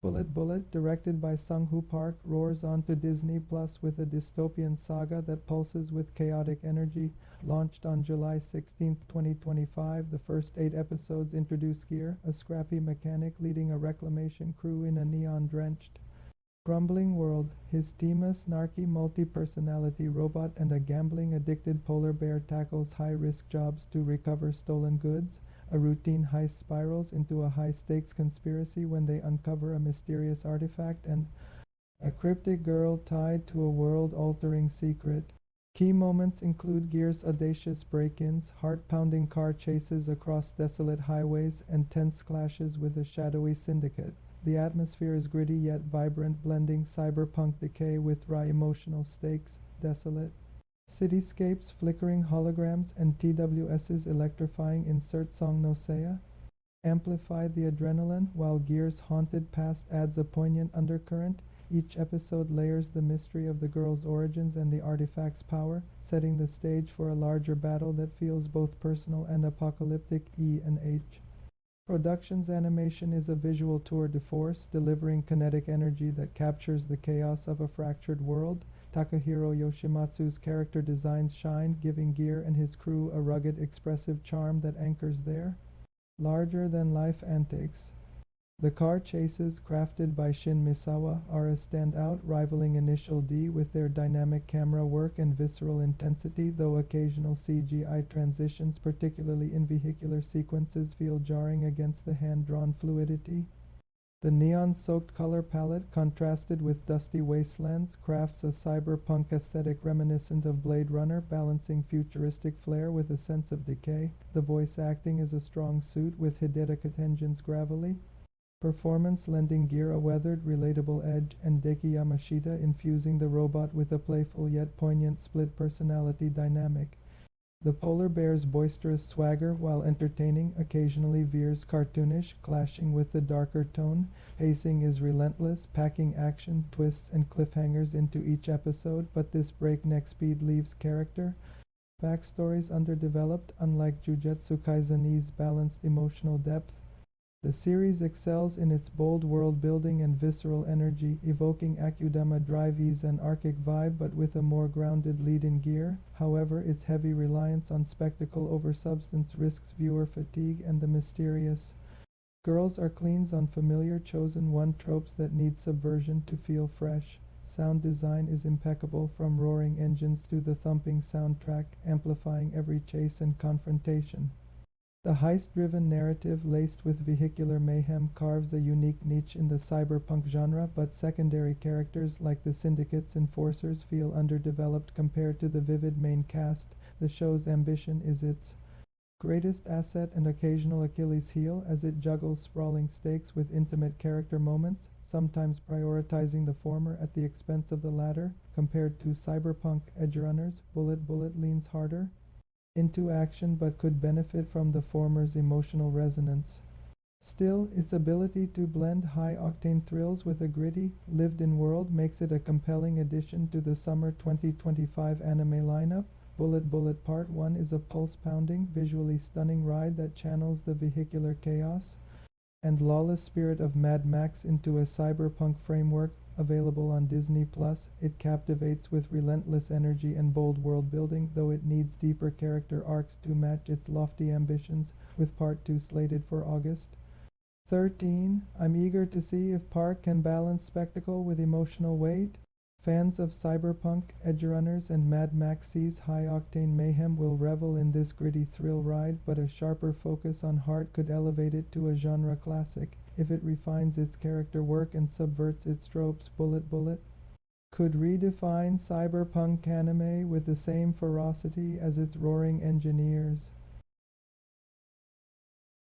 Bullet, directed by Sunghoo Park, roars onto Disney Plus with a dystopian saga that pulses with chaotic energy. Launched on July 16, 2025, the first 8 episodes introduce Gear, a scrappy mechanic leading a reclamation crew in a neon-drenched, crumbling world. His team, a snarky multi-personality robot and a gambling-addicted polar bear, tackles high-risk jobs to recover stolen goods. A routine heist spirals into a high-stakes conspiracy when they uncover a mysterious artifact and a cryptic girl tied to a world-altering secret. Key moments include Gear's audacious break-ins, heart-pounding car chases across desolate highways, and tense clashes with a shadowy syndicate. The atmosphere is gritty yet vibrant, blending cyberpunk decay with raw emotional stakes. Desolate cityscapes, flickering holograms, and TWS's electrifying insert song No Saya amplify the adrenaline, while Gear's haunted past adds a poignant undercurrent. Each episode layers the mystery of the girl's origins and the artifact's power, setting the stage for a larger battle that feels both personal and apocalyptic. E&H Productions animation is a visual tour de force, delivering kinetic energy that captures the chaos of a fractured world. Takahiro Yoshimatsu's character designs shine, giving Gear and his crew a rugged, expressive charm that anchors their larger-than-life antics. The car chases, crafted by Shin Misawa, are a standout, rivaling Initial D with their dynamic camera work and visceral intensity, though occasional CGI transitions, particularly in vehicular sequences, feel jarring against the hand-drawn fluidity. The neon-soaked color palette, contrasted with dusty wastelands, crafts a cyberpunk aesthetic reminiscent of Blade Runner, balancing futuristic flair with a sense of decay. The voice acting is a strong suit, with Hidetaka Tenjin's gravelly performance lending Gear a weathered, relatable edge, and Deki Yamashita infusing the robot with a playful yet poignant split-personality dynamic. The polar bear's boisterous swagger, while entertaining, occasionally veers cartoonish, clashing with the darker tone. Pacing is relentless, packing action, twists, and cliffhangers into each episode, but this breakneck speed leaves character backstories underdeveloped, unlike Jujutsu Kaisen's balanced emotional depth. The series excels in its bold world-building and visceral energy, evoking Akudama Drive's anarchic vibe but with a more grounded lead in Gear. However, its heavy reliance on spectacle over substance risks viewer fatigue, and the mysterious girls are cleans on familiar chosen one tropes that need subversion to feel fresh. Sound design is impeccable, from roaring engines to the thumping soundtrack, amplifying every chase and confrontation. The heist-driven narrative, laced with vehicular mayhem, carves a unique niche in the cyberpunk genre, but secondary characters like the Syndicate's enforcers feel underdeveloped compared to the vivid main cast. The show's ambition is its greatest asset and occasional Achilles heel, as it juggles sprawling stakes with intimate character moments, sometimes prioritizing the former at the expense of the latter. Compared to cyberpunk Edgerunners, Bullet leans harder into action but could benefit from the former's emotional resonance. Still, its ability to blend high-octane thrills with a gritty, lived-in world makes it a compelling addition to the summer 2025 anime lineup. Bullet Part 1 is a pulse-pounding, visually stunning ride that channels the vehicular chaos and lawless spirit of Mad Max into a cyberpunk framework. Available on Disney Plus, it captivates with relentless energy and bold world-building, though it needs deeper character arcs to match its lofty ambitions, with Part 2 slated for August 13. I'm eager to see if Park can balance spectacle with emotional weight. Fans of Cyberpunk, Edgerunners, and Mad Max's high-octane mayhem will revel in this gritty thrill ride, but a sharper focus on heart could elevate it to a genre classic. If it refines its character work and subverts its tropes, Bullet could redefine cyberpunk anime with the same ferocity as its roaring engineers.